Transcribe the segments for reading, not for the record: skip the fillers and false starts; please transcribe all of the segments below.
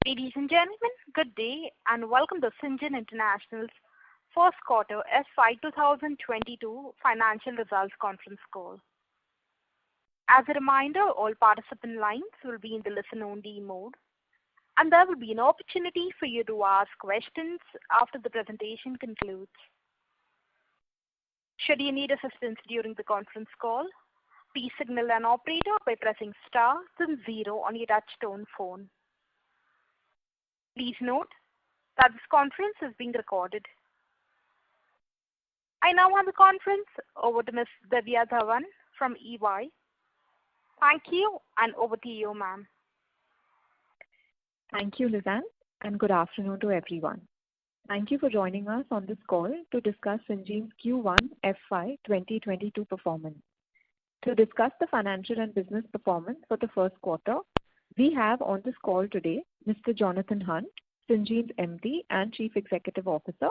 Ladies and gentlemen, good day and welcome to Syngene International's first quarter FY22 financial results conference call. As a reminder, all participant lines will be in the listen-only mode, and there will be an opportunity for you to ask questions after the presentation concludes. Should you need assistance during the conference call, please signal an operator by pressing star then 0 on your touch-tone phone. Please note that this conference is being recorded. I now hand the conference over to Ms. Divya Dhawan from EY. Thank you, and over to you, ma'am. Thank you, Lizanne, and good afternoon to everyone. Thank you for joining us on this call to discuss Syngene's Q1 FY 2022 performance. To discuss the financial and business performance for the first quarter, we have on this call today Mr. Jonathan Hunt, Syngene's MD and Chief Executive Officer,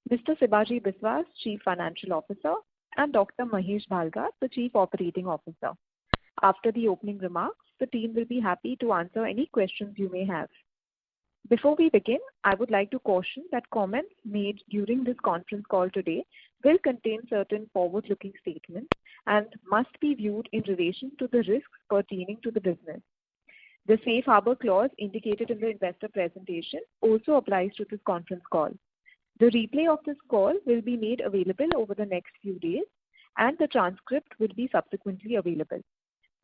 Mr. Sibaji Biswas, Chief Financial Officer, and Dr. Mahesh Bhalgat, the Chief Operating Officer. After the opening remarks, the team will be happy to answer any questions you may have. Before we begin, I would like to caution that comments made during this conference call today will contain certain forward-looking statements and must be viewed in relation to the risks pertaining to the business. The safe harbor clause indicated in the investor presentation also applies to this conference call. The replay of this call will be made available over the next few days, and the transcript will be subsequently available.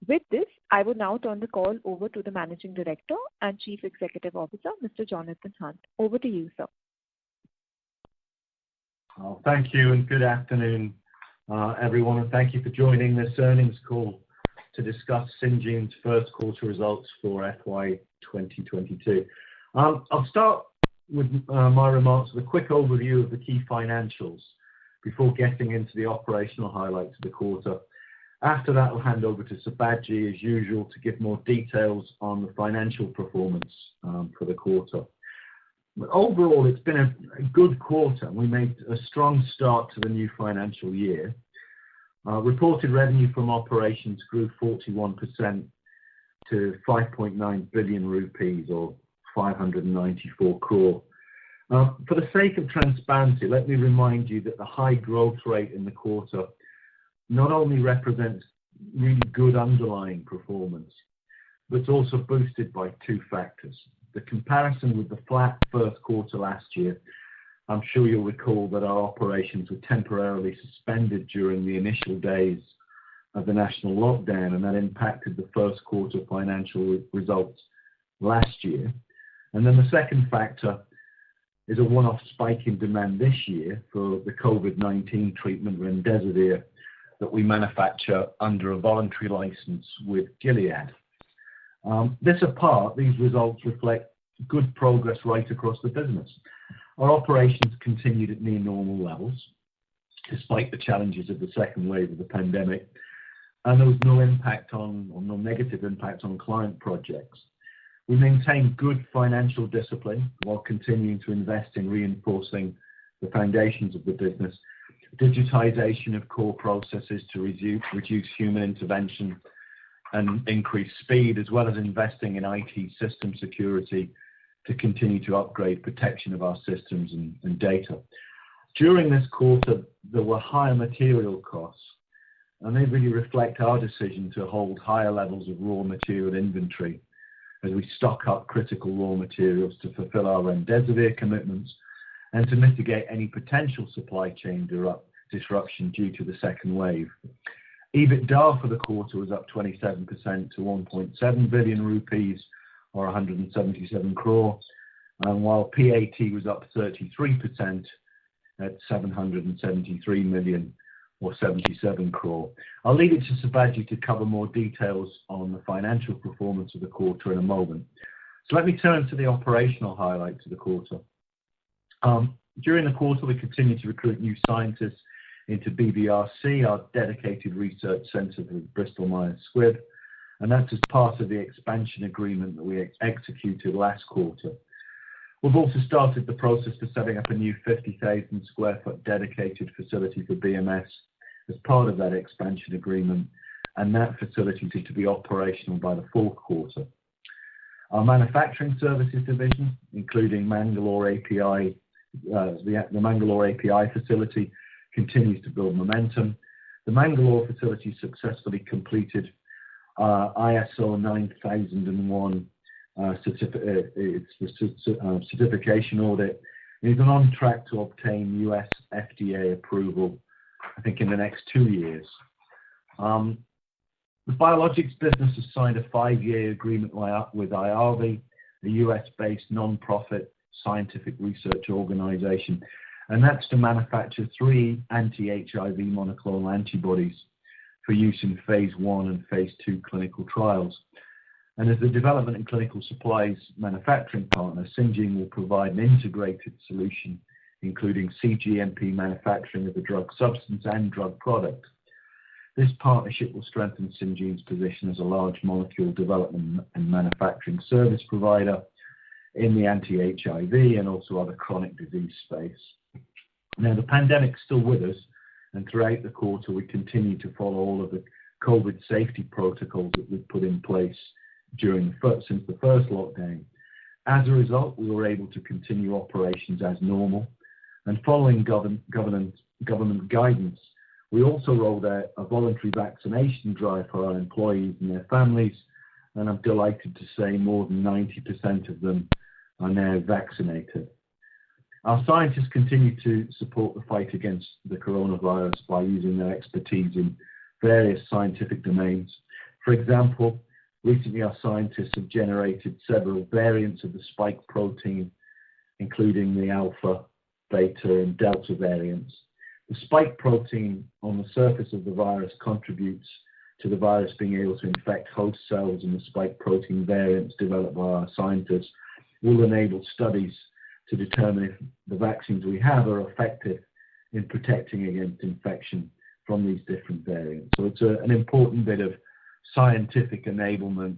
With this, I will now turn the call over to the Managing Director and Chief Executive Officer, Mr. Jonathan Hunt. Over to you, sir. Thank you, and good afternoon, everyone, and thank you for joining this earnings call to discuss Syngene's first quarter results for FY 2022. I'll start with my remarks with a quick overview of the key financials before getting into the operational highlights of the quarter. After that, I'll hand over to Sibaji, as usual, to give more details on the financial performance for the quarter. But overall, it's been a good quarter. We made a strong start to the new financial year. Reported revenue from operations grew 41% to 5.9 billion rupees, or 594 crore. For the sake of transparency, let me remind you that the high growth rate in the quarter not only represents really good underlying performance, but it's also boosted by two factors. The comparison with the flat first quarter last year. I'm sure you'll recall that our operations were temporarily suspended during the initial days of the national lockdown, and that impacted the first quarter financial results last year. And then the second factor is a one-off spike in demand this year for the COVID-19 treatment remdesivir that we manufacture under a voluntary license with Gilead. This apart, these results reflect good progress right across the business. Our operations continued at near normal levels, despite the challenges of the second wave of the pandemic, and there was no negative impact on client projects. We maintained good financial discipline while continuing to invest in reinforcing the foundations of the business, digitization of core processes to reduce human intervention and increase speed, as well as investing in IT system security to continue to upgrade protection of our systems and data. During this quarter, there were higher material costs, and they really reflect our decision to hold higher levels of raw material inventory as we stock up critical raw materials to fulfill our remdesivir commitments and to mitigate any potential supply chain disruption due to the second wave. EBITDA for the quarter was up 27% to 1.7 billion rupees, or 177 crore, and while PAT was up 33% at 773 million, or 77 crore. I'll leave it to Sibaji to cover more details on the financial performance of the quarter in a moment. So let me turn to the operational highlights of the quarter. During the quarter, we continued to recruit new scientists into BBRC, our dedicated research centre with Bristol Myers Squibb, and that's as part of the expansion agreement that we executed last quarter. We've also started the process for setting up a new 50,000 square foot dedicated facility for BMS as part of that expansion agreement, and that facility is to be operational by the fourth quarter. Our manufacturing services division, including Mangalore API, the Mangalore API facility, continues to build momentum. The Mangalore facility successfully completed ISO 9001 certification audit. It is on track to obtain US FDA approval, I think, in the next 2 years. The biologics business has signed a 5-year agreement with IAVI, a US-based non-profit scientific research organization, and that's to manufacture 3 anti-HIV monoclonal antibodies for use in phase 1 and phase 2 clinical trials. And as the development and clinical supplies manufacturing partner, Syngene will provide an integrated solution, including cGMP manufacturing of the drug substance and drug product. This partnership will strengthen Syngene's position as a large molecule development and manufacturing service provider in the anti-HIV and also other chronic disease space. Now, the pandemic's still with us, and throughout the quarter, we continue to follow all of the COVID safety protocols that we've put in place since the first lockdown. As a result, we were able to continue operations as normal, and following government guidance, we also rolled out a voluntary vaccination drive for our employees and their families, and I'm delighted to say more than 90% of them are now vaccinated. Our scientists continue to support the fight against the coronavirus by using their expertise in various scientific domains. For example, recently our scientists have generated several variants of the spike protein, including the alpha, beta, and delta variants. The spike protein on the surface of the virus contributes to the virus being able to infect host cells, and the spike protein variants developed by our scientists will enable studies to determine if the vaccines we have are effective in protecting against infection from these different variants. So it's an important bit of scientific enablement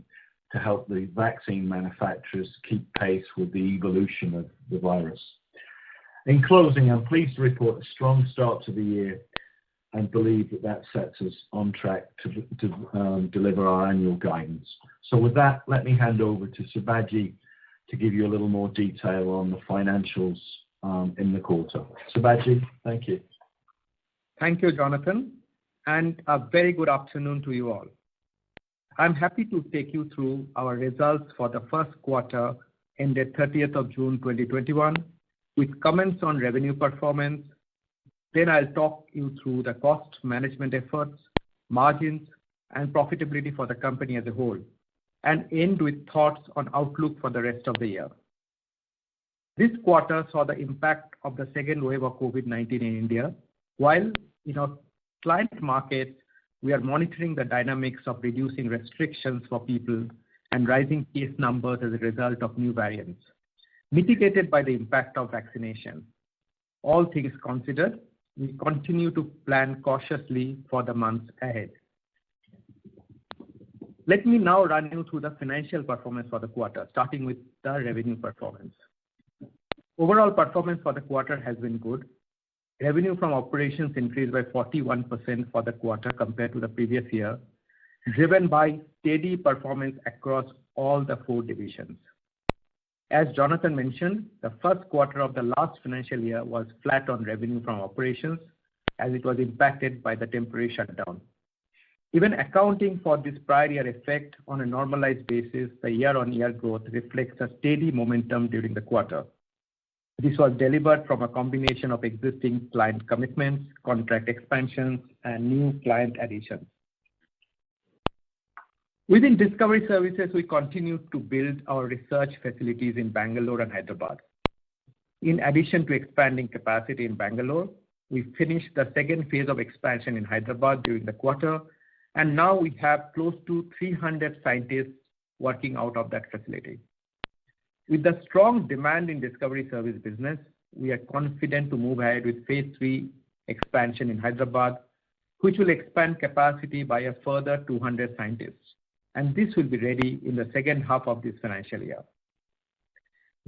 to help the vaccine manufacturers keep pace with the evolution of the virus. In closing, I'm pleased to report a strong start to the year and believe that sets us on track to deliver our annual guidance. So with that, let me hand over to Sibaji to give you a little more detail on the financials in the quarter. Sibaji, thank you. Thank you, Jonathan, and a very good afternoon to you all. I'm happy to take you through our results for the first quarter ended 30th of June 2021 with comments on revenue performance. Then I'll talk you through the cost management efforts, margins, and profitability for the company as a whole, and end with thoughts on outlook for the rest of the year. This quarter saw the impact of the second wave of COVID-19 in India, while in our client markets, we are monitoring the dynamics of reducing restrictions for people and rising case numbers as a result of new variants, mitigated by the impact of vaccination. All things considered, we continue to plan cautiously for the months ahead. Let me now run you through the financial performance for the quarter, starting with the revenue performance. Overall performance for the quarter has been good. Revenue from operations increased by 41% for the quarter compared to the previous year, driven by steady performance across all the 4 divisions. As Jonathan mentioned, the first quarter of the last financial year was flat on revenue from operations as it was impacted by the temporary shutdown. Even accounting for this prior year effect on a normalized basis, the year-on-year growth reflects a steady momentum during the quarter. This was delivered from a combination of existing client commitments, contract expansions, and new client additions. Within Discovery Services, we continue to build our research facilities in Bangalore and Hyderabad. In addition to expanding capacity in Bangalore, we finished the second phase of expansion in Hyderabad during the quarter, and now we have close to 300 scientists working out of that facility. With the strong demand in Discovery Service business, we are confident to move ahead with phase 3 expansion in Hyderabad, which will expand capacity by a further 200 scientists, and this will be ready in the second half of this financial year.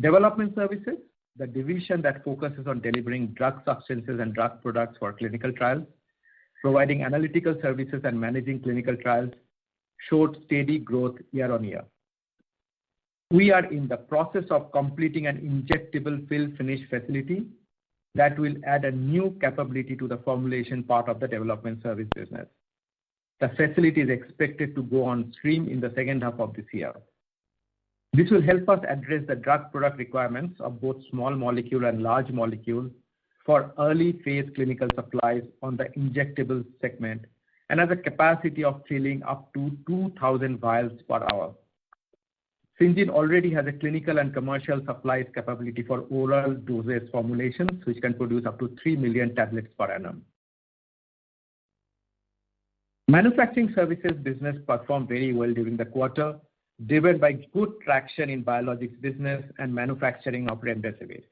Development Services, the division that focuses on delivering drug substances and drug products for clinical trials, providing analytical services and managing clinical trials, showed steady growth year on year. We are in the process of completing an injectable fill finish facility that will add a new capability to the formulation part of the development service business. The facility is expected to go on stream in the second half of this year. This will help us address the drug product requirements of both small molecule and large molecule for early phase clinical supplies on the injectable segment and has a capacity of filling up to 2,000 vials per hour. Syngene already has a clinical and commercial supplies capability for oral dosage formulations, which can produce up to 3 million tablets per annum. Manufacturing services business performed very well during the quarter, driven by good traction in biologics business and manufacturing of remdesivir.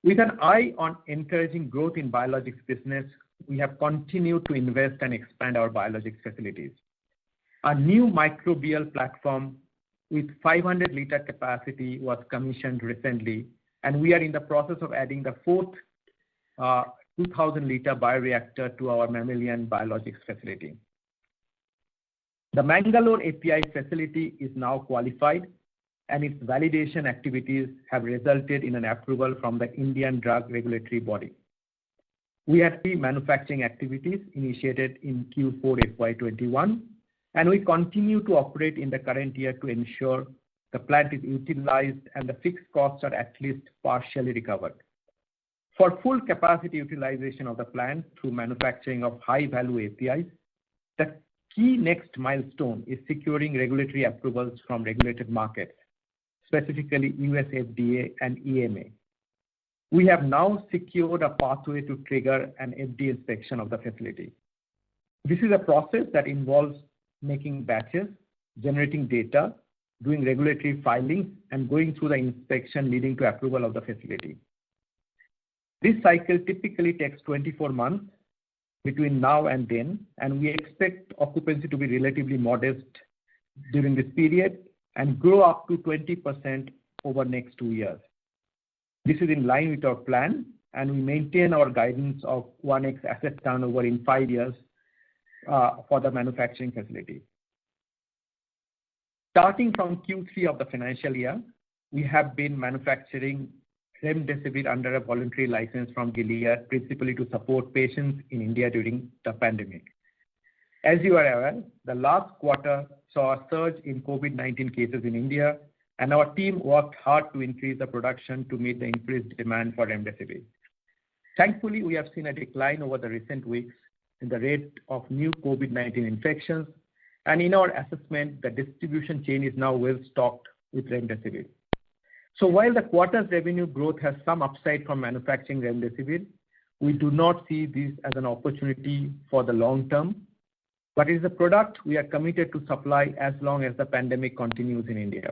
With an eye on encouraging growth in biologics business, we have continued to invest and expand our biologics facilities. A new microbial platform with 500-liter capacity was commissioned recently, and we are in the process of adding the fourth 2,000-liter bioreactor to our mammalian biologics facility. The Mangalore API facility is now qualified, and its validation activities have resulted in an approval from the Indian Drug Regulatory Body. We had 3 manufacturing activities initiated in Q4 FY21, and we continue to operate in the current year to ensure the plant is utilized and the fixed costs are at least partially recovered. For full capacity utilization of the plant through manufacturing of high-value APIs, the key next milestone is securing regulatory approvals from regulated markets, specifically US FDA and EMA. We have now secured a pathway to trigger an FDA inspection of the facility. This is a process that involves making batches, generating data, doing regulatory filings, and going through the inspection leading to approval of the facility. This cycle typically takes 24 months between now and then, and we expect occupancy to be relatively modest during this period and grow up to 20% over next 2 years. This is in line with our plan, and we maintain our guidance of 1x asset turnover in 5 years for the manufacturing facility. Starting from Q3 of the financial year, we have been manufacturing remdesivir under a voluntary license from Gilead, principally to support patients in India during the pandemic. As you are aware, the last quarter saw a surge in COVID-19 cases in India, and our team worked hard to increase the production to meet the increased demand for remdesivir. Thankfully, we have seen a decline over the recent weeks in the rate of new COVID-19 infections, and in our assessment, the distribution chain is now well stocked with remdesivir. So while the quarter's revenue growth has some upside from manufacturing remdesivir, we do not see this as an opportunity for the long term, but it is a product we are committed to supply as long as the pandemic continues in India.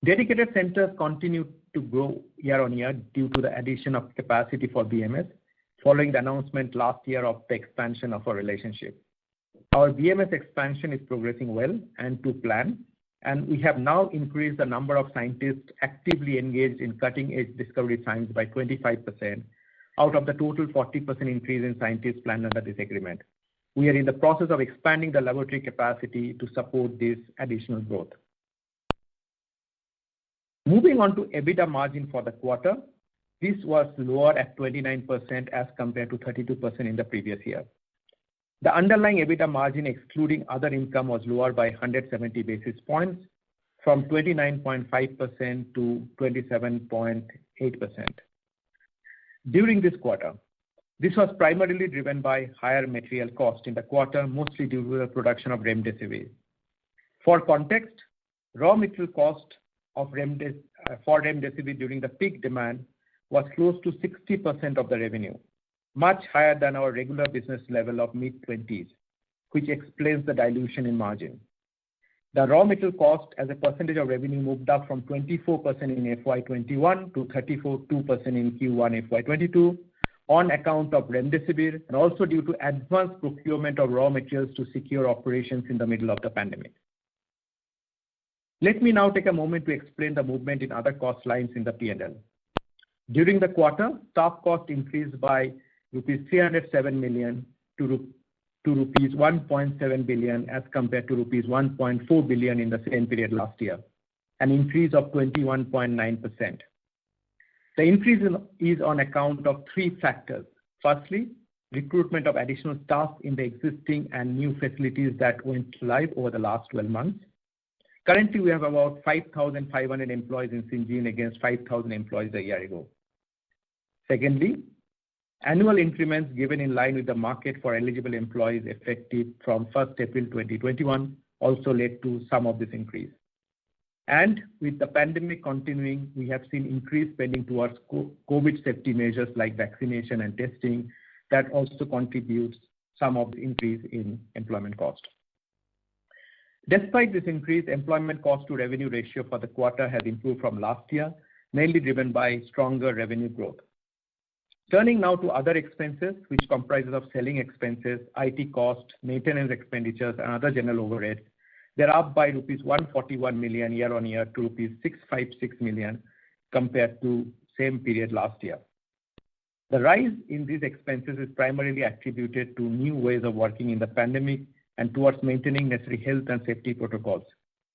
Dedicated centers continue to grow year on year due to the addition of capacity for BMS, following the announcement last year of the expansion of our relationship. Our BMS expansion is progressing well and to plan, and we have now increased the number of scientists actively engaged in cutting-edge discovery science by 25% out of the total 40% increase in scientists planned under this agreement. We are in the process of expanding the laboratory capacity to support this additional growth. Moving on to EBITDA margin for the quarter, this was lower at 29% as compared to 32% in the previous year. The underlying EBITDA margin excluding other income was lower by 170 basis points from 29.5% to 27.8%. During this quarter, this was primarily driven by higher material cost in the quarter, mostly due to the production of remdesivir. For context, raw material cost of for remdesivir during the peak demand was close to 60% of the revenue, much higher than our regular business level of mid-20s, which explains the dilution in margin. The raw material cost as a percentage of revenue moved up from 24% in FY21 to 32% in Q1 FY22 on account of remdesivir and also due to advanced procurement of raw materials to secure operations in the middle of the pandemic. Let me now take a moment to explain the movement in other cost lines in the P&L. During the quarter, staff cost increased by rupees 307 million to to rupees 1.7 billion as compared to rupees 1.4 billion in the same period last year, an increase of 21.9%. The increase is on account of three factors. Firstly, recruitment of additional staff in the existing and new facilities that went live over the last 12 months. Currently, we have about 5,500 employees in Syngene against 5,000 employees a year ago. Secondly, annual increments given in line with the market for eligible employees effective from 1st April 2021 also led to some of this increase. And with the pandemic continuing, we have seen increased spending towards COVID safety measures like vaccination and testing that also contributes some of the increase in employment cost. Despite this increase, employment cost to revenue ratio for the quarter has improved from last year, mainly driven by stronger revenue growth. Turning now to other expenses, which comprises of selling expenses, IT cost, maintenance expenditures, and other general overheads, they're up by rupees 141 million year-on-year to rupees 656 million compared to same period last year. The rise in these expenses is primarily attributed to new ways of working in the pandemic and towards maintaining necessary health and safety protocols.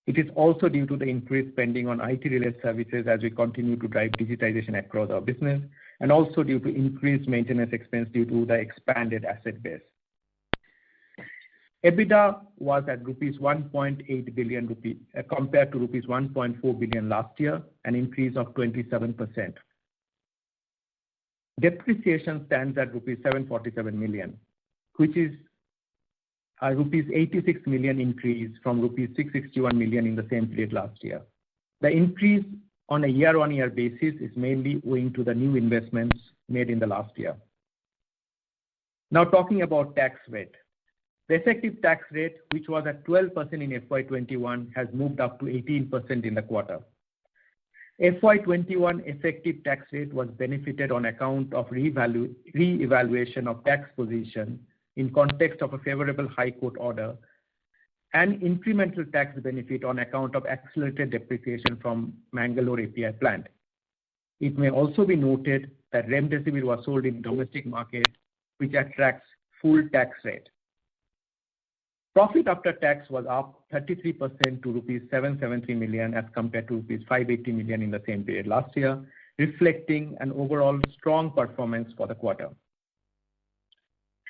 It is also due to the increased spending on IT-related services as we continue to drive digitization across our business, and also due to increased maintenance expense due to the expanded asset base. EBITDA was at rupees 1.8 billion compared to rupees 1.4 billion last year, an increase of 27%. Depreciation stands at rupees 747 million, which is a rupees 86 million increase from rupees 661 million in the same period last year. The increase on a year-on-year basis is mainly owing to the new investments made in the last year. Now talking about tax rate. The effective tax rate, which was at 12% in FY21, has moved up to 18% in the quarter. FY21 effective tax rate was benefited on account of re-evaluation of tax position in context of a favorable High Court order and incremental tax benefit on account of accelerated depreciation from Mangalore API plant. It may also be noted that remdesivir was sold in domestic market, which attracts full tax rate. Profit after tax was up 33% to rupees 773 million as compared to rupees 580 million in the same period last year, reflecting an overall strong performance for the quarter.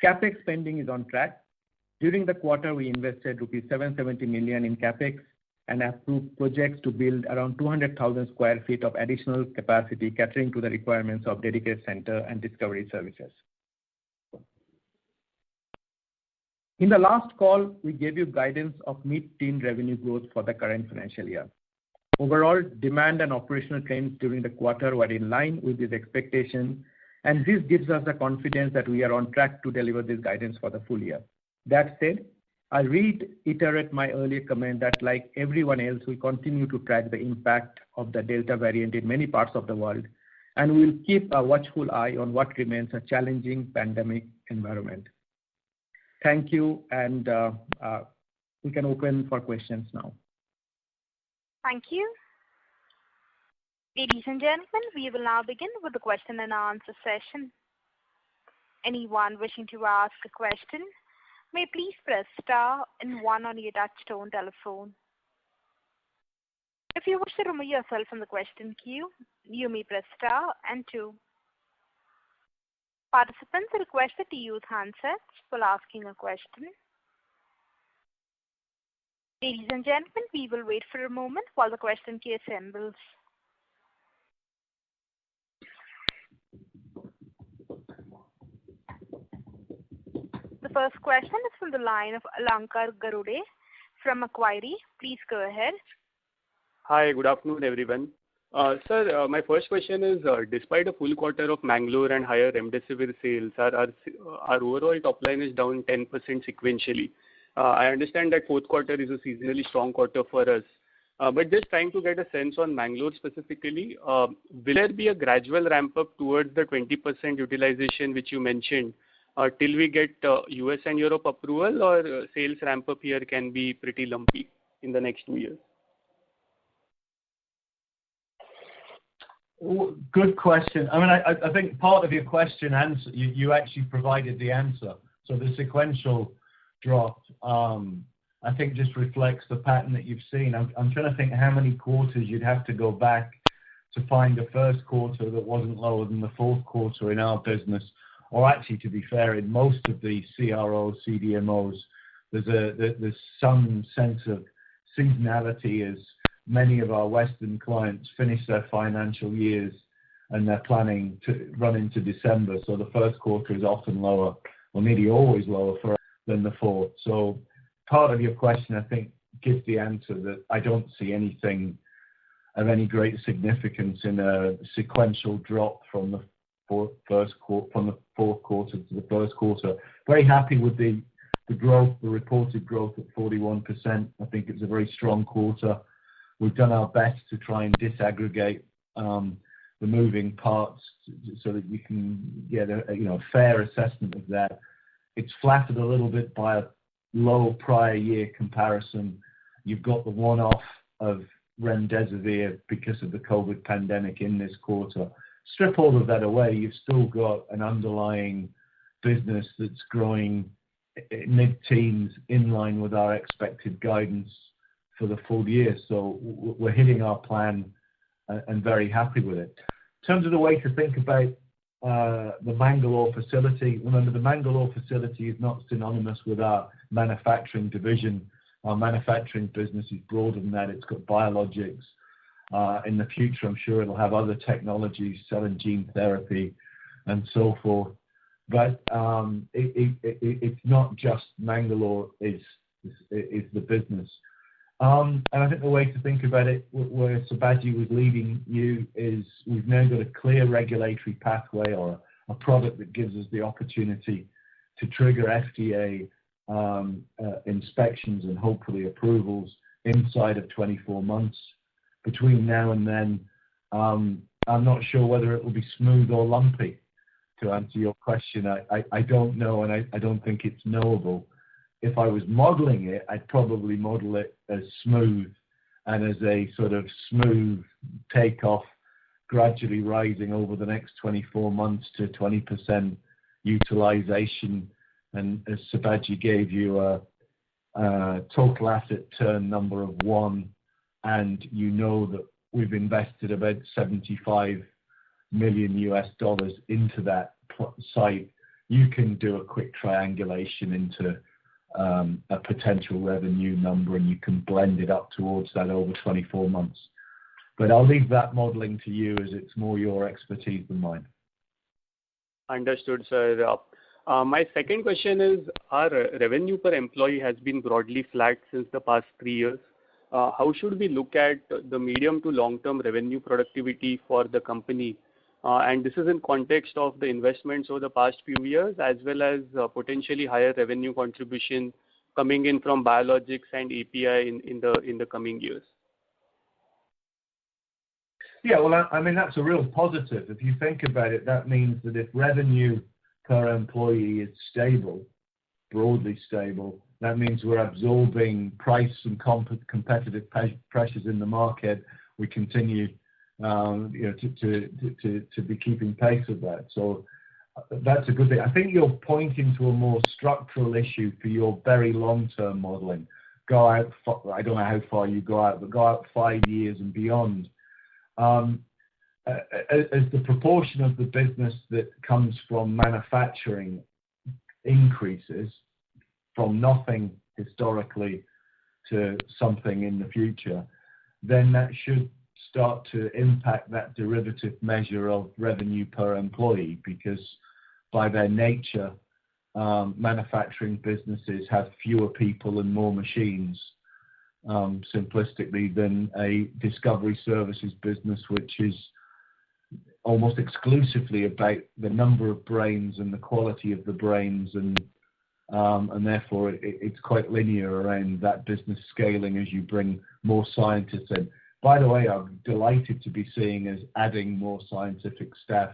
CapEx spending is on track. During the quarter, we invested rupees 770 million in CapEx and approved projects to build around 200,000 square feet of additional capacity catering to the requirements of dedicated center and discovery services. In the last call, we gave you guidance of mid-teen revenue growth for the current financial year. Overall, demand and operational trends during the quarter were in line with this expectation, and this gives us the confidence that we are on track to deliver this guidance for the full year. That said, I reiterate my earlier comment that like everyone else, we continue to track the impact of the Delta variant in many parts of the world, and we will keep a watchful eye on what remains a challenging pandemic environment. Thank you, and we can open for questions now. Thank you. Ladies and gentlemen, we will now begin with the question and answer session. Anyone wishing to ask a question may please press star and 1 on your touchtone telephone. If you wish to remove yourself from the question queue, you may press star and 2. Participants are requested to use handsets while asking a question. Ladies and gentlemen, we will wait for a moment while the question queue assembles. The first question is from the line of Alankar Garude from Macquarie. Please go ahead. Hi, good afternoon, everyone. Sir, my first question is, despite a full quarter of Mangalore and higher remdesivir sales, our overall top line is down 10% sequentially. I understand that fourth quarter is a seasonally strong quarter for us. But just trying to get a sense on Mangalore specifically, will there be a gradual ramp up towards the 20% utilization which you mentioned till we get US and Europe approval, or sales ramp up here can be pretty lumpy in the next 2 years? Good question. I mean, I think part of your question answer, you actually provided the answer. So the sequential drop, I think just reflects the pattern that you've seen. I'm trying to think how many quarters you'd have to go back to find a first quarter that wasn't lower than the fourth quarter in our business. Or actually, to be fair, in most of the CROs, CDMOs, there's some sense of seasonality as many of our Western clients finish their financial years and they're planning to run into December. So the first quarter is often lower, or nearly always lower than the fourth. So part of your question, I think, gives the answer that I don't see anything of any great significance in a sequential drop from the fourth quarter to the first quarter. Very happy with the growth, the reported growth at 41%. I think it's a very strong quarter. We've done our best to try and disaggregate the moving parts so that you can get a fair assessment of that. It's flattered a little bit by a low prior year comparison. You've got the one-off of remdesivir because of the COVID pandemic in this quarter. Strip all of that away, you've still got an underlying business that's growing mid-teens in line with our expected guidance for the full year. So we're hitting our plan and very happy with it. In terms of the way to think about the Mangalore facility, remember the Mangalore facility is not synonymous with our manufacturing division. Our manufacturing business is broader than that. It's got biologics. In the future, I'm sure it'll have other technologies, cell and gene therapy, and so forth. But it's not just Mangalore is the business. And I think the way to think about it, where Sibaji was leading you, is we've now got a clear regulatory pathway or a product that gives us the opportunity to trigger FDA inspections and hopefully approvals inside of 24 months. Between now and then, I'm not sure whether it will be smooth or lumpy. To answer your question, I don't know, and I don't think it's knowable. If I was modeling it, I'd probably model it as smooth and as a sort of smooth takeoff, gradually rising over the next 24 months to 20% utilization. And as Sibaji gave you a total asset turn number of 1, and you know that we've invested about $75 million into that site, you can do a quick triangulation into a potential revenue number, and you can blend it up towards that over 24 months. But I'll leave that modeling to you, as it's more your expertise than mine. Understood, sir. My second question is, our revenue per employee has been broadly flat since the past 3 years. How should we look at the medium to long-term revenue productivity for the company? And this is in context of the investments over the past few years, as well as potentially higher revenue contribution coming in from biologics and API in the coming years. Yeah, well, I mean, that's a real positive. If you think about it, that means that if revenue per employee is stable, broadly stable, that means we're absorbing price and competitive pressures in the market. We continue to be keeping pace with that. So that's a good thing. I think you're pointing to a more structural issue for your very long-term modeling. Go out, I don't know how far you go out, but go out 5 years and beyond. As the proportion of the business that comes from manufacturing increases from nothing historically to something in the future, then that should start to impact that derivative measure of revenue per employee, because by their nature, manufacturing businesses have fewer people and more machines, simplistically, than a discovery services business, which is almost exclusively about the number of brains and the quality of the brains, and therefore it's quite linear around that business scaling as you bring more scientists in. By the way, I'm delighted to be seeing us adding more scientific staff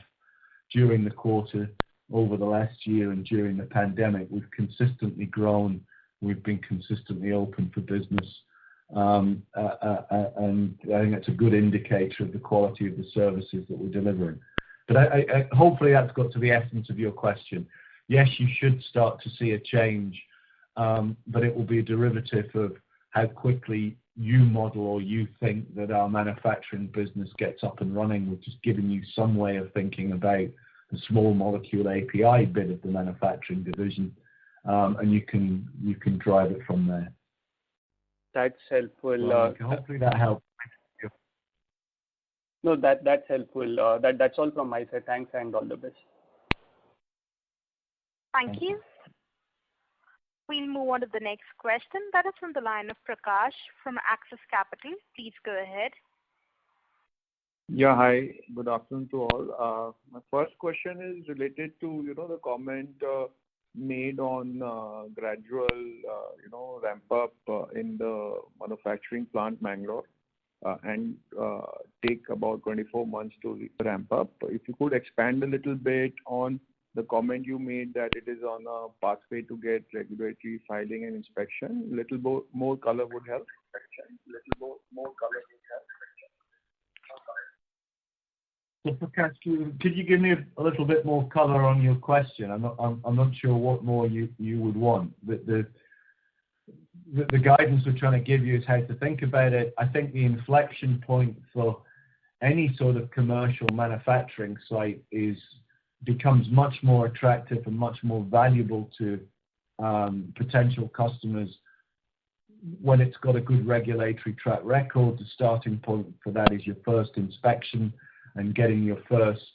during the quarter, over the last year, and during the pandemic. We've consistently grown. We've been consistently open for business. And I think that's a good indicator of the quality of the services that we're delivering. But hopefully that's got to the essence of your question. Yes, you should start to see a change but it will be a derivative of how quickly you model or you think that our manufacturing business gets up and running, which is giving you some way of thinking about the small molecule API bit of the manufacturing division, and you can drive it from there. That's helpful. Well, hopefully that helps. No, that's helpful. That's all from my side. Thanks and all the best. Thank you. We'll move on to the next question. That is from the line of Prakash from Axis Capital. Please go ahead. Yeah, hi. Good afternoon to all. My first question is related to, the comment made on gradual, ramp up in the manufacturing plant Mangalore and take about 24 months to ramp up. If you could expand a little bit on the comment you made that it is on a pathway to get regulatory filing and inspection, little more color would help. So Prakash, could you give me a little bit more color on your question? I'm not sure what more you would want. The guidance we're trying to give you is how to think about it. I think the inflection point for any sort of commercial manufacturing site becomes much more attractive and much more valuable to potential customers when it's got a good regulatory track record. The starting point for that is your first inspection and getting your first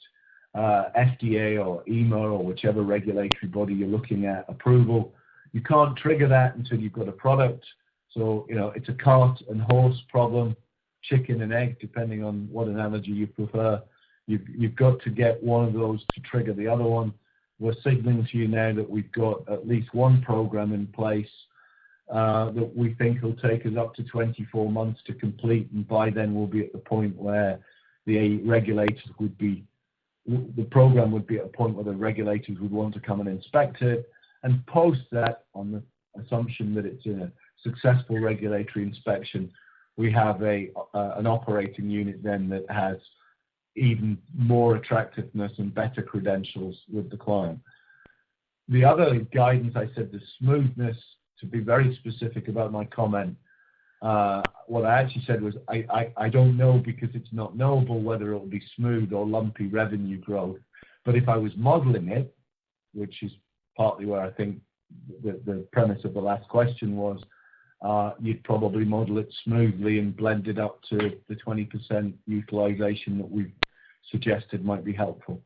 FDA or EMA or whichever regulatory body you're looking at approval. You can't trigger that until you've got a product. So, it's a cart and horse problem, chicken and egg, depending on what analogy you prefer. You've got to get one of those to trigger the other one. We're signaling to you now that we've got at least one program in place that we think will take us up to 24 months to complete, and by then we'll be at the point where the program would be at a point where the regulators would want to come and inspect it, and post that, on the assumption that it's a successful regulatory inspection, we have an operating unit then that has even more attractiveness and better credentials with the client. The other guidance, I said the smoothness, to be very specific about my comment, what I actually said was I don't know, because it's not knowable whether it will be smooth or lumpy revenue growth. But if I was modeling it, which is partly where I think the premise of the last question was, you'd probably model it smoothly and blend it up to the 20% utilization that we've suggested might be helpful.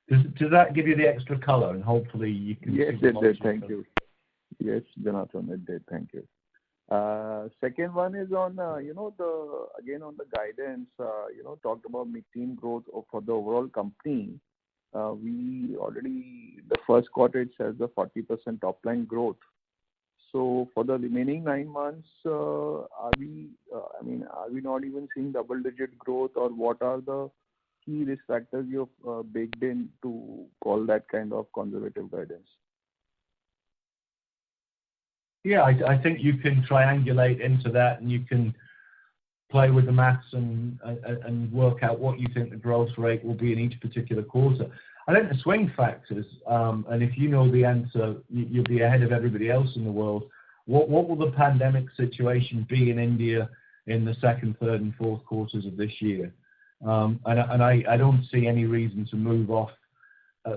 Does that give you the extra color? And hopefully you can... Yes, it did. Thank you. Yes, Jonathan, it did. Thank you. Second one is on, on the guidance, talked about mid-teen growth for the overall company. We already, the first quarter, it says the 40% top line growth. So for the remaining 9 months, are we not even seeing double-digit growth, or what are the key risk factors you've baked in to call that kind of conservative guidance? Yeah, I think you can triangulate into that, and you can play with the maths and work out what you think the growth rate will be in each particular quarter. I think the swing factors, and if you know the answer, you'll be ahead of everybody else in the world. What will the pandemic situation be in India in the second, third, and fourth quarters of this year? And I don't see any reason to move off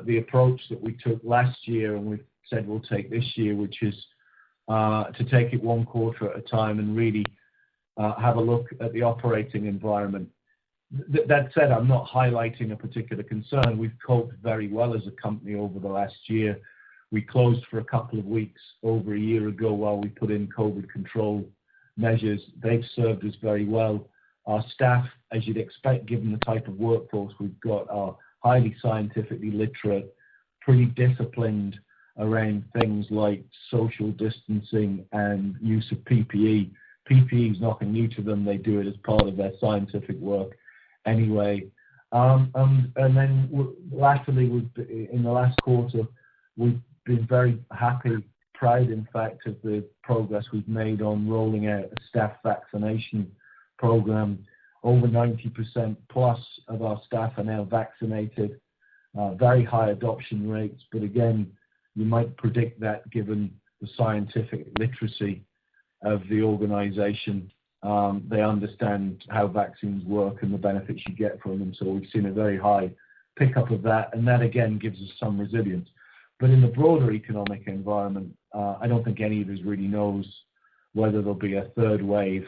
the approach that we took last year and we've said we'll take this year, which is to take it one quarter at a time and really have a look at the operating environment. That said, I'm not highlighting a particular concern. We've coped very well as a company over the last year. We closed for a couple of weeks over a year ago while we put in COVID control measures. They've served us very well. Our staff, as you'd expect, given the type of workforce we've got, are highly scientifically literate, pretty disciplined around things like social distancing and use of PPE. PPE is nothing new to them. They do it as part of their scientific work anyway. And then lastly, in the last quarter, we've been very happy, proud in fact, of the progress we've made on rolling out a staff vaccination program. Over 90% plus of our staff are now vaccinated. Very high adoption rates, but again, you might predict that given the scientific literacy of the organization. They understand how vaccines work and the benefits you get from them. So we've seen a very high pickup of that, and that again gives us some resilience. But in the broader economic environment, I don't think any of us really knows whether there'll be a third wave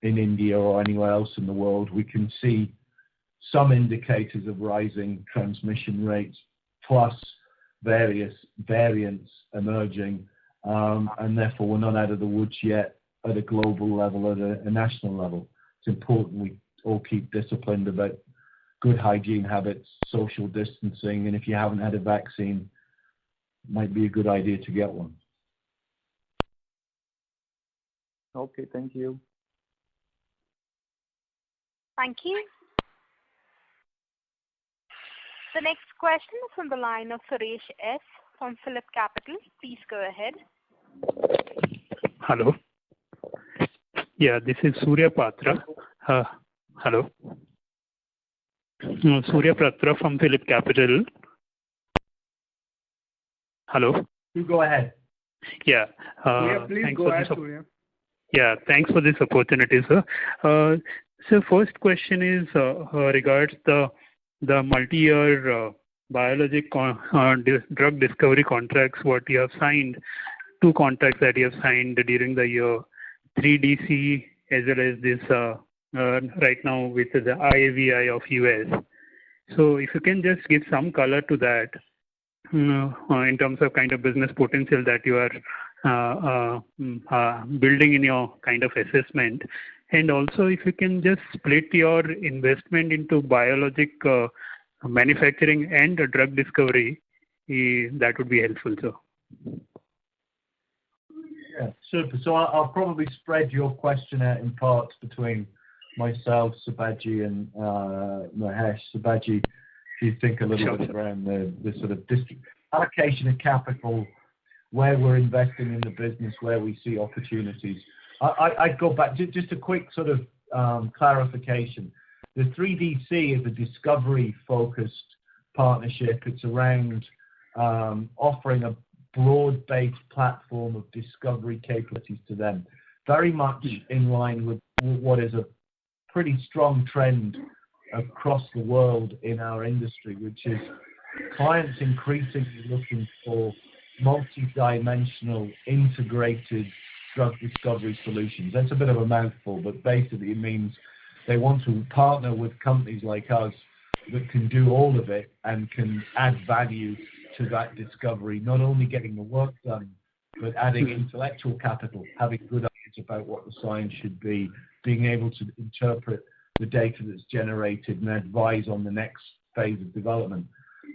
in India or anywhere else in the world. We can see some indicators of rising transmission rates, plus various variants emerging, and therefore we're not out of the woods yet at a global level, at a national level. It's important we all keep disciplined about good hygiene habits, social distancing, and if you haven't had a vaccine, it might be a good idea to get one. Okay, thank you. Thank you. The next question is from the line of Suresh S. from Phillip Capital. Please go ahead. Hello. Yeah, this is Surya Patra. Hello. Surya Patra from Phillip Capital. Hello. You go ahead. Yeah. Surya, please go ahead, Surya. Yeah, thanks for this opportunity, sir. So first question is regards the multi-year biologic drug discovery contracts what you have signed, 2 contracts that you have signed during the year, 3DC as well as this right now with the IAVI of US. So if you can just give some color to that in terms of kind of business potential that you are building in your kind of assessment. And also, if you can just split your investment into biologic manufacturing and drug discovery, that would be helpful, sir. Yeah, super. So I'll probably spread your question out in parts between myself, Sibaji, and Mahesh. Sibaji, if you think a little bit around the sort of allocation of capital, where we're investing in the business, where we see opportunities. I'd go back, just a quick sort of clarification. The 3DC is a discovery-focused partnership. It's around offering a broad-based platform of discovery capabilities to them, very much in line with what is a pretty strong trend across the world in our industry, which is clients increasingly looking for multi-dimensional integrated drug discovery solutions. That's a bit of a mouthful, but basically it means they want to partner with companies like us that can do all of it and can add value to that discovery, not only getting the work done, but adding intellectual capital, having good ideas about what the science should be, being able to interpret the data that's generated and advise on the next phase of development.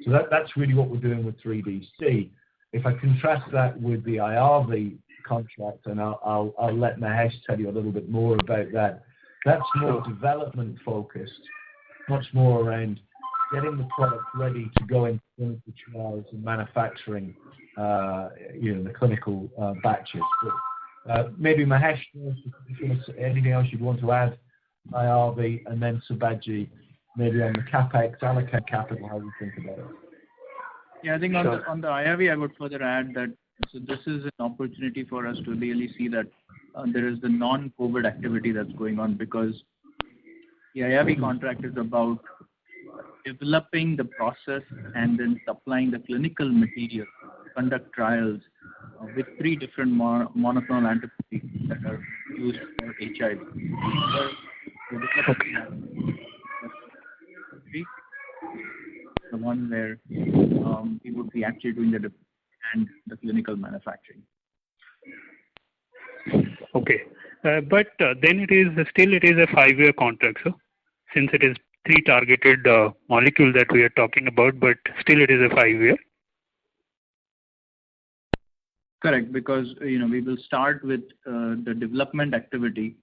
So that's really what we're doing with 3DC. If I contrast that with the IAVI contract, and I'll let Mahesh tell you a little bit more about that. That's more development focused, much more around getting the product ready to go into clinical trials and manufacturing, the clinical batches. But maybe Mahesh, anything else you'd want to add, IAVI, and then Sibaji, maybe on the capex, allocate capital, how you think about it. Yeah, I think on the IAVI, I would further add that so this is an opportunity for us to really see that there is the non-COVID activity that's going on, because the IAVI contract is about developing the process and then supplying the clinical material to conduct trials with 3 different monoclonal antibodies that are used for HIV. The one where we would be actually doing the and the clinical manufacturing. Okay, but then it is a 5-year contract, sir, since it is 3 targeted molecules that we are talking about, but still it is a 5-year. Correct, because we will start with the development activity,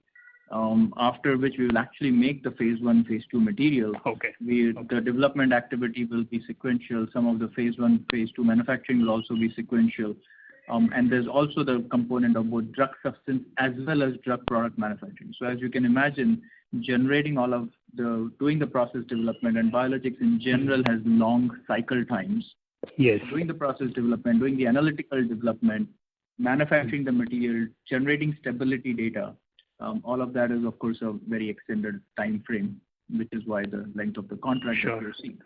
after which we will actually make the phase 1, phase 2 material. Okay. The development activity will be sequential. Some of the phase 1, phase 2 manufacturing will also be sequential. And there's also the component of both drug substance as well as drug product manufacturing. So as you can imagine, doing the process development, and biologics in general has long cycle times. Yes. Doing the process development, doing the analytical development, manufacturing the material, generating stability data, all of that is, of course, a very extended time frame, which is why the length of the contract that we're seeing.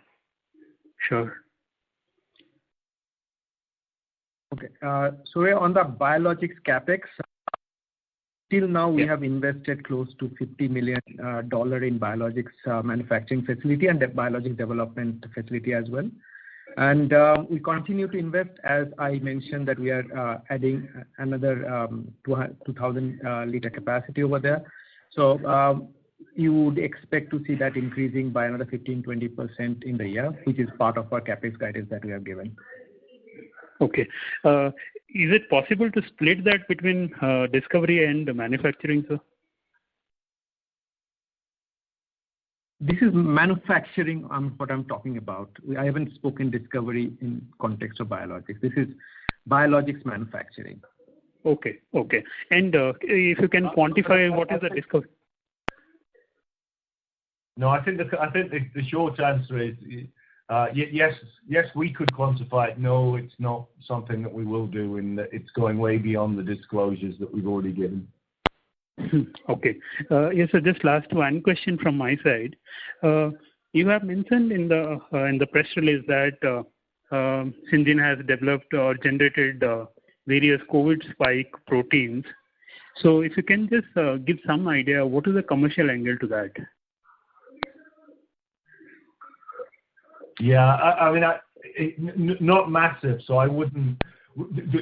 Sure. Okay. So on the biologics capex, till now we have invested close to $50 million in biologics manufacturing facility and the biologics development facility as well. And we continue to invest, as I mentioned, that we are adding another 2,000 liter capacity over there. So you would expect to see that increasing by another 15-20% in the year, which is part of our capex guidance that we have given. Okay. Is it possible to split that between discovery and manufacturing, sir? This is manufacturing, what I'm talking about. I haven't spoken discovery in context of biologics. This is biologics manufacturing. Okay. Okay. And if you can quantify what is the discovery? No, I think the short answer is yes, we could quantify it. No, it's not something that we will do, and it's going way beyond the disclosures that we've already given. Okay. Yes, sir, just last one question from my side. You have mentioned in the press release that Syngene has developed or generated various COVID spike proteins. So if you can just give some idea, what is the commercial angle to that? Yeah, I mean, not massive, so I wouldn't.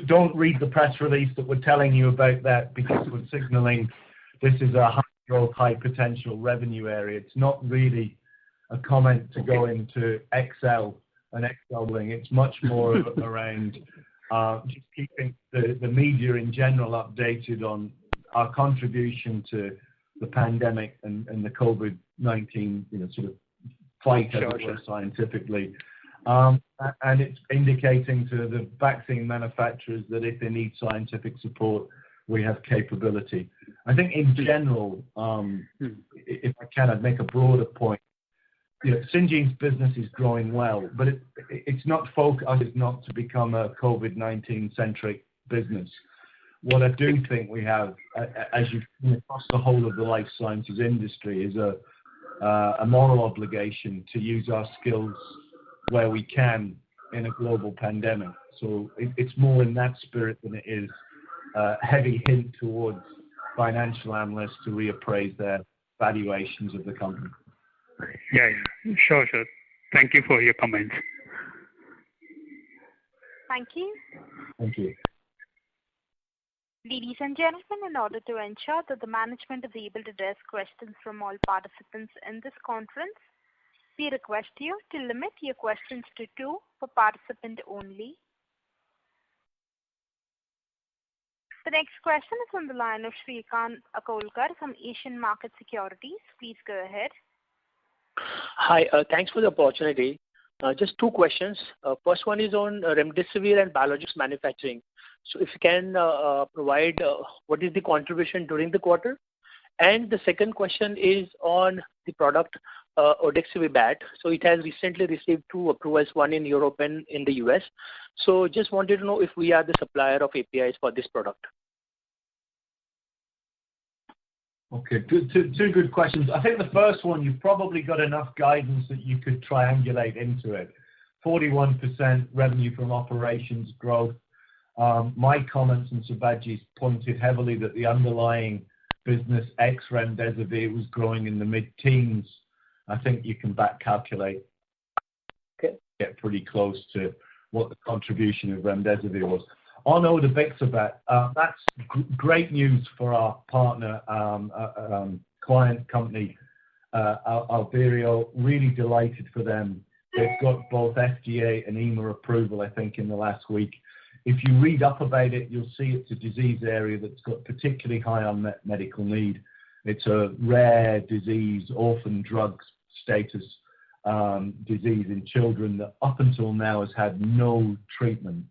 Don't read the press release that we're telling you about that, because we're signaling this is a high growth, high potential revenue area. It's not really a comment to go into Excel and Exceling. It's much more around just keeping the media in general updated on our contribution to the pandemic and the COVID-19, sort of fight, as it were, scientifically. And it's indicating to the vaccine manufacturers that if they need scientific support, we have capability. I think in general, if I can, I'd make a broader point. Syngene's business is growing well, but it's not focused not to become a COVID-19 centric business. What I do think we have, as you across the whole of the life sciences industry, is a moral obligation to use our skills where we can in a global pandemic. So it's more in that spirit than it is a heavy hint towards financial analysts to reappraise their valuations of the company. Yeah. Sure. Thank you for your comments. Thank you. Thank you. Ladies and gentlemen, in order to ensure that the management is able to address questions from all participants in this conference, we request you to limit your questions to 2 per participant only. The next question is on the line of Shrikant Akolkar from Asian Market Securities. Please go ahead. Hi, thanks for the opportunity. Just 2 questions. First one is on remdesivir and biologics manufacturing. So if you can provide what is the contribution during the quarter? And the second question is on the product Odexivibat. So it has recently received 2 approvals, one in Europe and in the US. So just wanted to know if we are the supplier of APIs for this product. Okay, two good questions. I think the first one, you've probably got enough guidance that you could triangulate into it. 41% revenue from operations growth. My comments and Sibaji's pointed heavily that the underlying business ex remdesivir was growing in the mid-teens. I think you can back calculate. Okay. Get pretty close to what the contribution of remdesivir was. On Odexivibat, that's great news for our partner, client company, Alberio. Really delighted for them. They've got both FDA and EMA approval, I think, in the last week. If you read up about it, you'll see it's a disease area that's got particularly high unmet medical need. It's a rare disease, orphan drug status disease in children that up until now has had no treatment.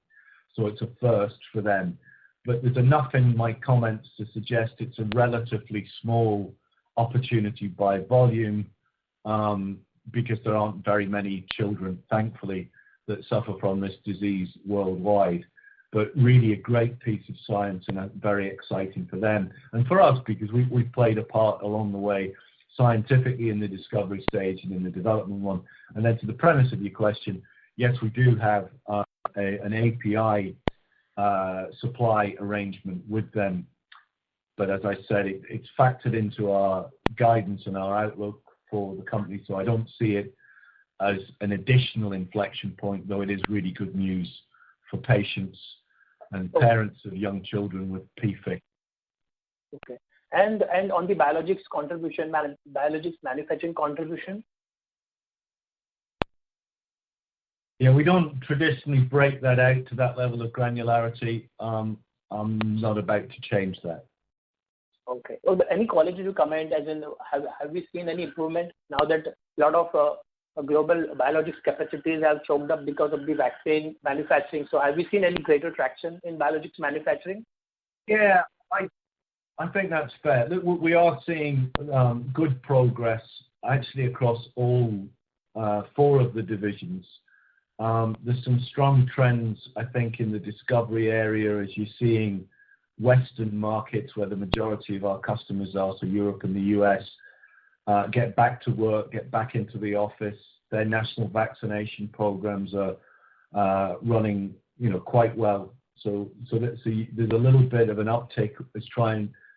So it's a first for them. But there's enough in my comments to suggest it's a relatively small opportunity by volume, because there aren't very many children, thankfully, that suffer from this disease worldwide. but really a great piece of science and very exciting for them and for us because we've played a part along the way scientifically in the discovery stage and in the development one. And then to the premise of your question, yes, we do have an API supply arrangement with them. But as I said, it's factored into our guidance and our outlook for the company, so I don't see it as an additional inflection point, though it is really good news for patients and parents of young children with PFIC. Okay. And on the biologics contribution, biologics manufacturing contribution? Yeah, we don't traditionally break that out to that level of granularity. I'm not about to change that. Okay. So any qualitative comment, as in, have we seen any improvement now that a lot of global biologics capacities have choked up because of the vaccine manufacturing? So have we seen any greater traction in biologics manufacturing? Yeah, I think that's fair. Look, we are seeing good progress actually across all 4 of the divisions. There's some strong trends, I think, in the discovery area as you're seeing Western markets where the majority of our customers are, so Europe and the US, get back to work, get back into the office. Their national vaccination programs are running, quite well. So there's a little bit of an uptick as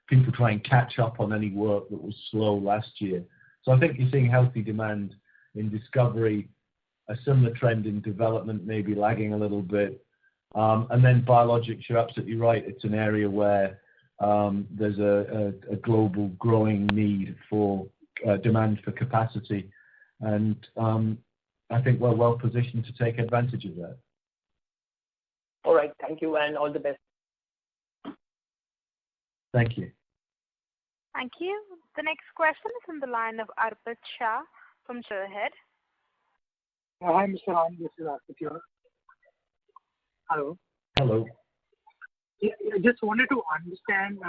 people try and catch up on any work that was slow last year. So I think you're seeing healthy demand in discovery, a similar trend in development, maybe lagging a little bit. And then biologics, you're absolutely right. It's an area where there's a global growing need for demand for capacity. And I think we're well positioned to take advantage of that. All right. Thank you and all the best. Thank you. Thank you. The next question is on the line of Arpit Shah from Shahid. Hi, Mr. Ram. This is Arpit here. Hello. Hello. Yeah, I just wanted to understand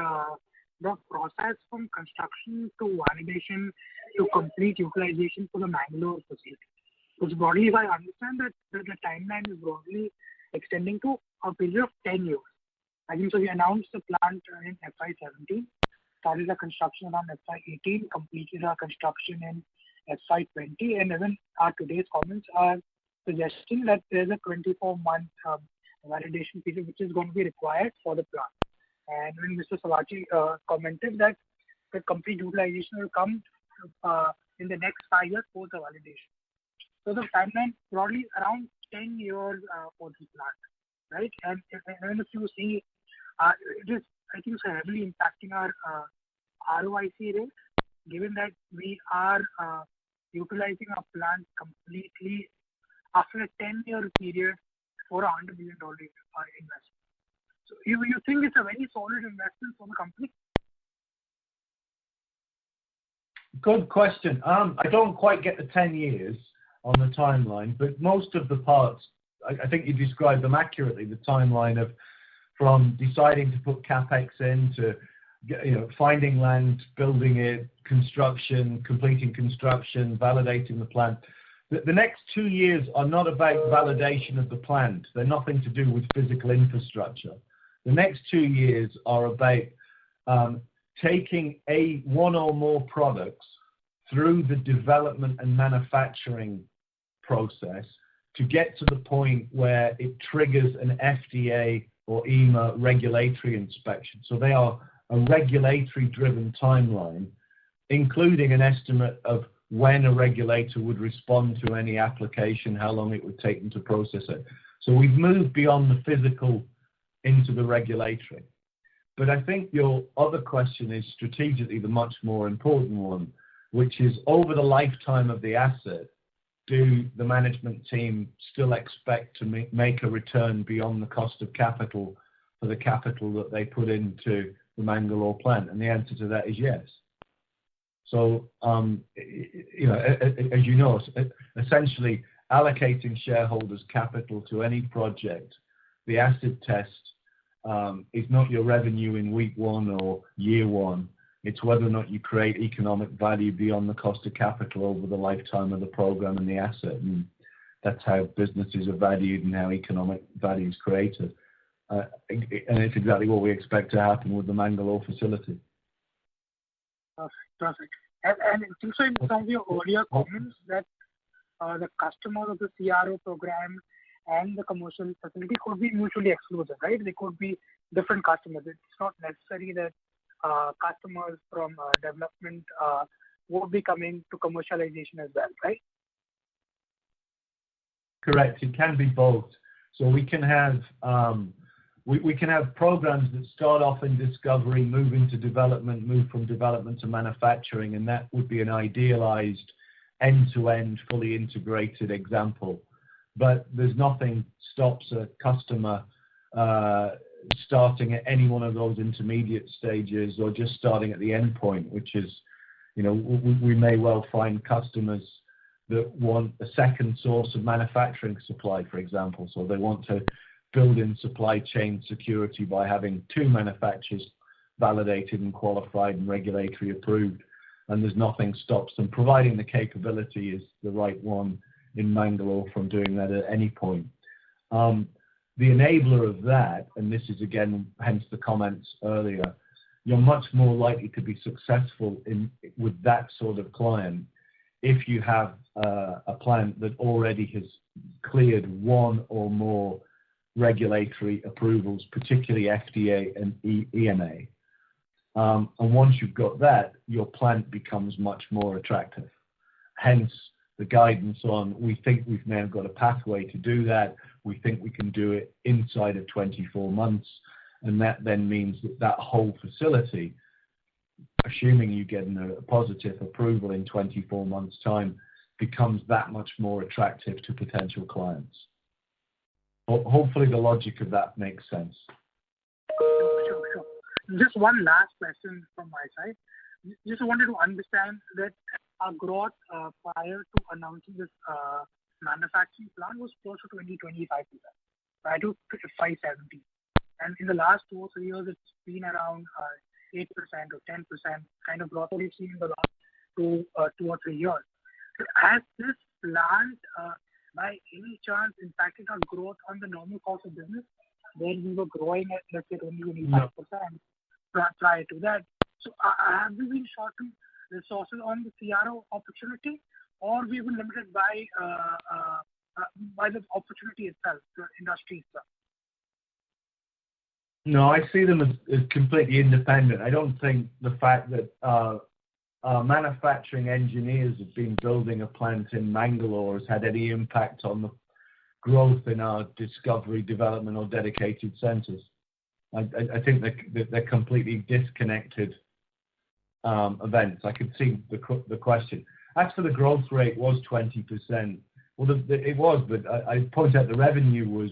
the process from construction to validation to complete utilization for the Mangalore facility. Because broadly, if I understand that the timeline is broadly extending to a period of 10 years. I think so we announced the plant in FY17, started the construction around FY18, completed our construction in FY20, and even our today's comments are suggesting that there's a 24-month validation period which is going to be required for the plant. And when Mr. Savachi commented that the complete utilization will come in the next 5 years post the validation. So the timeline broadly around 10 years for the plant, right? And if you see, it is, I think, so heavily impacting our ROIC rate, given that we are utilizing our plant completely after a 10-year period for a $100 million investment. So you think it's a very solid investment for the company? Good question. I don't quite get the 10 years on the timeline, but most of the parts, I think you described them accurately, the timeline of from deciding to put CapEx in to finding land, building it, construction, completing construction, validating the plant. The next 2 years are not about validation of the plant. They're nothing to do with physical infrastructure. The next 2 years are about taking one or more products through the development and manufacturing process to get to the point where it triggers an FDA or EMA regulatory inspection. So they are a regulatory-driven timeline, including an estimate of when a regulator would respond to any application, how long it would take them to process it. So we've moved beyond the physical into the regulatory. But I think your other question is strategically the much more important one, which is over the lifetime of the asset, do the management team still expect to make a return beyond the cost of capital for the capital that they put into the Mangalore plant? And the answer to that is yes. So, as you know, essentially allocating shareholders' capital to any project, the acid test is not your revenue in week 1 or year 1. It's whether or not you create economic value beyond the cost of capital over the lifetime of the program and the asset. And that's how businesses are valued and how economic value is created. and it's exactly what we expect to happen with the Mangalore facility. Perfect. And also in some of your earlier comments that the customers of the CRO program and the commercial facility could be mutually exclusive, right? They could be different customers. It's not necessary that customers from development would be coming to commercialization as well, right? Correct. It can be both. So we can have we can have programs that start off in discovery, move into development, move from development to manufacturing, and that would be an idealized end-to-end, fully integrated example. But there's nothing stops a customer starting at any one of those intermediate stages or just starting at the end point, which is, we may well find customers that want a second source of manufacturing supply, for example. So they want to build in supply chain security by having two manufacturers validated and qualified and regulatory approved, and there's nothing stops them, providing the capability is the right one in Mangalore, from doing that at any point. The enabler of that, and this is again, hence the comments earlier, you're much more likely to be successful with that sort of client if you have a plant that already has cleared one or more regulatory approvals, particularly FDA and EMA. And once you've got that, your plant becomes much more attractive. Hence the guidance on, we think we've now got a pathway to do that. We think we can do it inside of 24 months. And that then means that whole facility, assuming you get a positive approval in 24 months' time, becomes that much more attractive to potential clients. Hopefully the logic of that makes sense. Sure. Just one last question from my side. Just wanted to understand that our growth prior to announcing this manufacturing plan was close to 20-25%, right, to 570. And in the last 2 or 3 years, it's been around 8% or 10% kind of growth that we've seen in the last 2 or 3 years. So has this plant, by any chance, impacted our growth on the normal course of business, where we were growing at, let's say, only 25% prior to that? So have we been short on resources on the CRO opportunity, or we've been limited by the opportunity itself, the industry itself? No, I see them as completely independent. I don't think the fact that our manufacturing engineers have been building a plant in Mangalore has had any impact on the growth in our discovery, development, or dedicated centers. I think they're completely disconnected events. I could see the question. As for the growth rate was 20%. Well, it was, but I point out the revenue was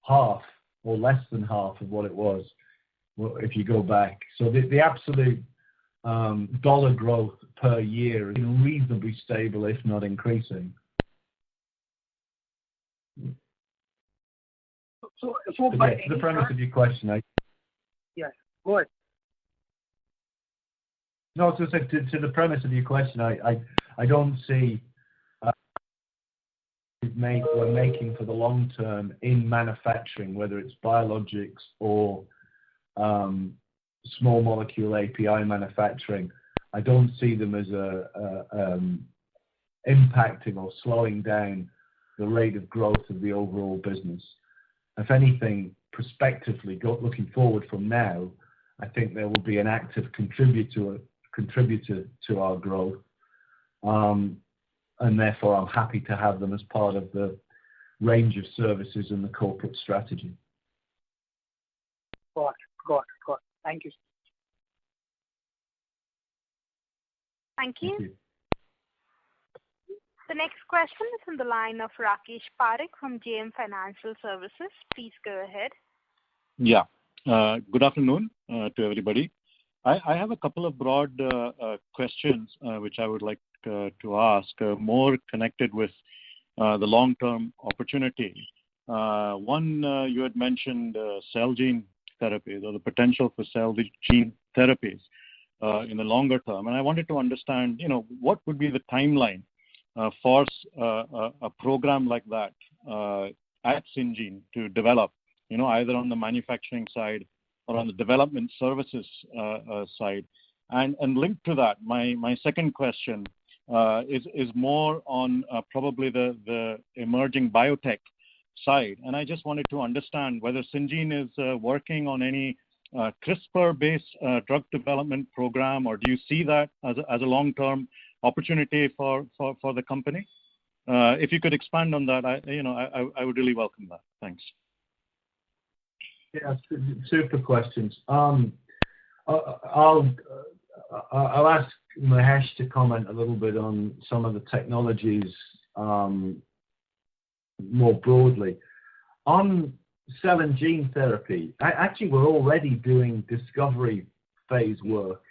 half or less than half of what it was if you go back. So the absolute dollar growth per year is reasonably stable, if not increasing. So to the premise of your question, yes, go ahead. No, to the premise of your question, I don't see we're making for the long term in manufacturing, whether it's biologics or small molecule API manufacturing. I don't see them as impacting or slowing down the rate of growth of the overall business. If anything, prospectively, looking forward from now, I think there will be an active contributor to our growth, and therefore I'm happy to have them as part of the range of services in the corporate strategy. Got it. Thank you. Thank you. Thank you. The next question is from the line of Rakesh Parekh from JM Financial Services. Please go ahead. Yeah. Good afternoon to everybody. I have a couple of broad questions which I would like to ask, more connected with the long-term opportunity. One, you had mentioned cell gene therapies or the potential for cell gene therapies in the longer term. And I wanted to understand, what would be the timeline for a program like that at Syngene to develop either on the manufacturing side or on the development services side. And linked to that, my second question is more on probably the emerging biotech side. And I just wanted to understand whether Syngene is working on any CRISPR-based drug development program, or do you see that as a long-term opportunity for the company? If you could expand on that, I would really welcome that. Thanks. Yeah, super questions. I'll ask Mahesh to comment a little bit on some of the technologies more broadly. On cell and gene therapy, actually we're already doing discovery phase work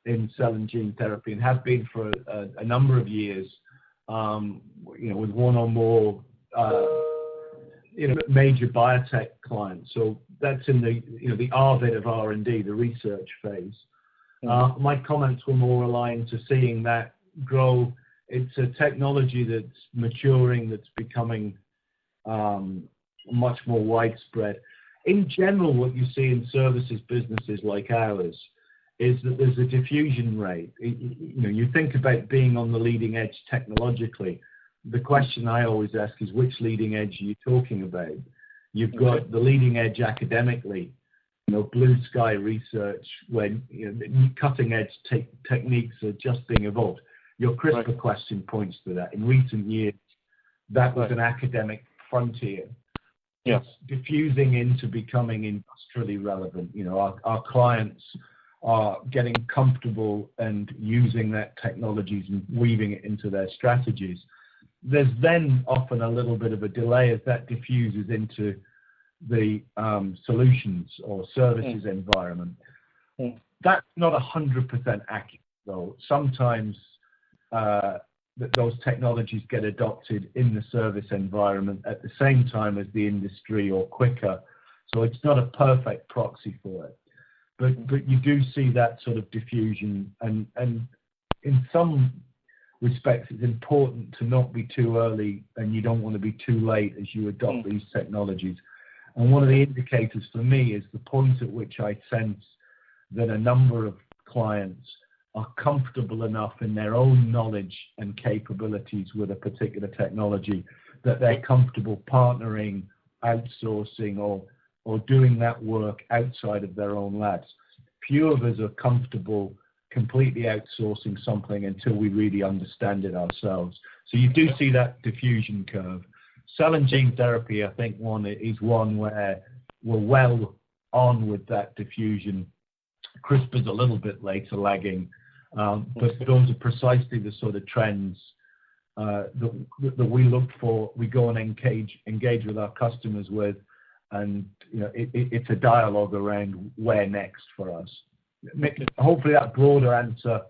in cell and gene therapy and have been for a number of years, with one or more major biotech clients. So that's in the R bit of R&D, the research phase. My comments were more aligned to seeing that grow. It's a technology that's maturing, that's becoming much more widespread. In general, what you see in services businesses like ours is that there's a diffusion rate. You think about being on the leading edge technologically. The question I always ask is, which leading edge are you talking about? You've got the leading edge academically, blue sky research, when cutting edge techniques are just being evolved. Your CRISPR question points to that. In recent years, that was an academic frontier. It's diffusing into becoming industrially relevant. Our clients are getting comfortable and using that technologies and weaving it into their strategies. There's then often a little bit of a delay as that diffuses into the solutions or services environment. That's not 100% accurate, though. Sometimes those technologies get adopted in the service environment at the same time as the industry or quicker. So it's not a perfect proxy for it. But you do see that sort of diffusion, and in some respects it's important to not be too early, and you don't want to be too late as you adopt these technologies. And one of the indicators for me is the point at which I sense that a number of clients are comfortable enough in their own knowledge and capabilities with a particular technology that they're comfortable partnering, outsourcing, or doing that work outside of their own labs. Few of us are comfortable completely outsourcing something until we really understand it ourselves. So you do see that diffusion curve. Cell and gene therapy, I think, is one where we're well on with that diffusion. CRISPR's a little bit later lagging, but those are precisely the sort of trends that we look for. We go and engage with our customers with, and it's a dialogue around where next for us. Hopefully that broader answer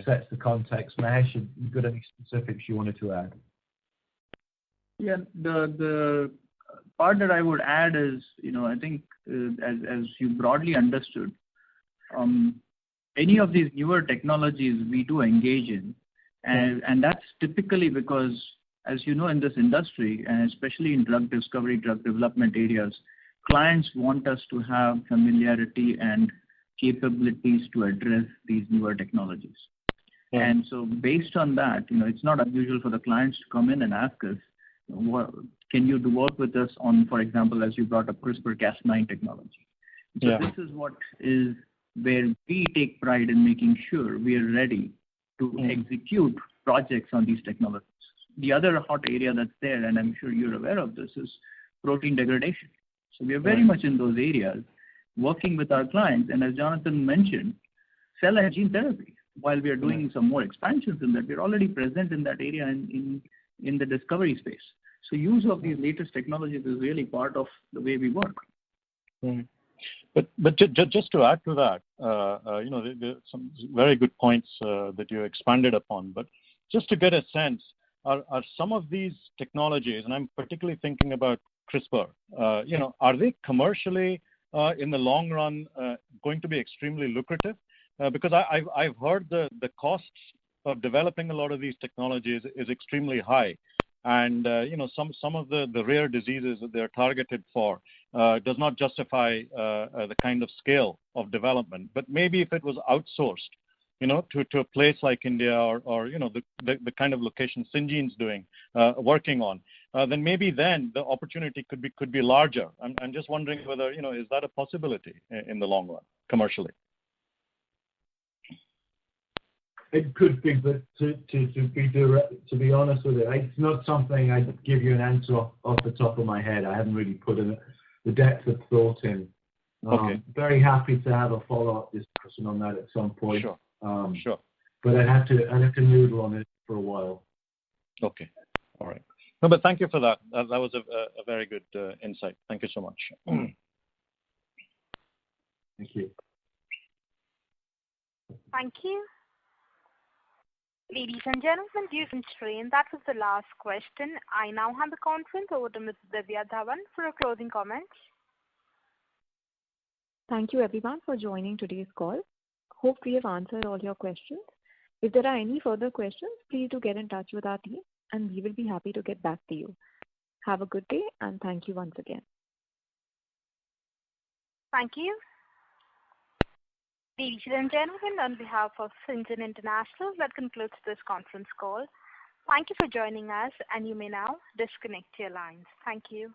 sets the context. Mahesh, have you got any specifics you wanted to add? Yeah, the part that I would add is, I think as you broadly understood, any of these newer technologies we do engage in, and that's typically because, as you know, in this industry, and especially in drug discovery, drug development areas, clients want us to have familiarity and capabilities to address these newer technologies. And so based on that, it's not unusual for the clients to come in and ask us, can you do work with us on, for example, as you brought up, CRISPR-Cas9 technology. So this is what is where we take pride in making sure we are ready to execute projects on these technologies. The other hot area that's there, and I'm sure you're aware of this, is protein degradation. So we are very much in those areas, working with our clients. And as Jonathan mentioned, cell and gene therapy, while we are doing some more expansions in that, we're already present in that area in the discovery space. So use of these latest technologies is really part of the way we work. But just to add to that, there's some very good points that you expanded upon. But just to get a sense, are some of these technologies, and I'm particularly thinking about CRISPR, are they commercially in the long run going to be extremely lucrative? Because I've heard the costs of developing a lot of these technologies is extremely high. and some of the rare diseases that they're targeted for does not justify the kind of scale of development. But maybe if it was outsourced, to a place like India or the kind of location Syngene's working on, then maybe the opportunity could be larger. I'm just wondering whether is that a possibility in the long run commercially? It could be, but to be honest with you, it's not something I'd give you an answer off the top of my head. I haven't really put in the depth of thought in. Okay. Very happy to have a follow-up discussion on that at some point. Sure. Sure. But I'd have to noodle on it for a while. Okay. All right. No, but thank you for that. That was a very good insight. Thank you so much. Thank you. Thank you. Ladies and gentlemen, due to constraint, that was the last question. I now hand the conference over to Ms. Divya Dhawan for her closing comments. Thank you everyone for joining today's call. Hope we have answered all your questions. If there are any further questions, please do get in touch with our team and we will be happy to get back to you. Have a good day and thank you once again. Thank you. Ladies and gentlemen, on behalf of Syngene International, that concludes this conference call. Thank you for joining us, and you may now disconnect your lines. Thank you.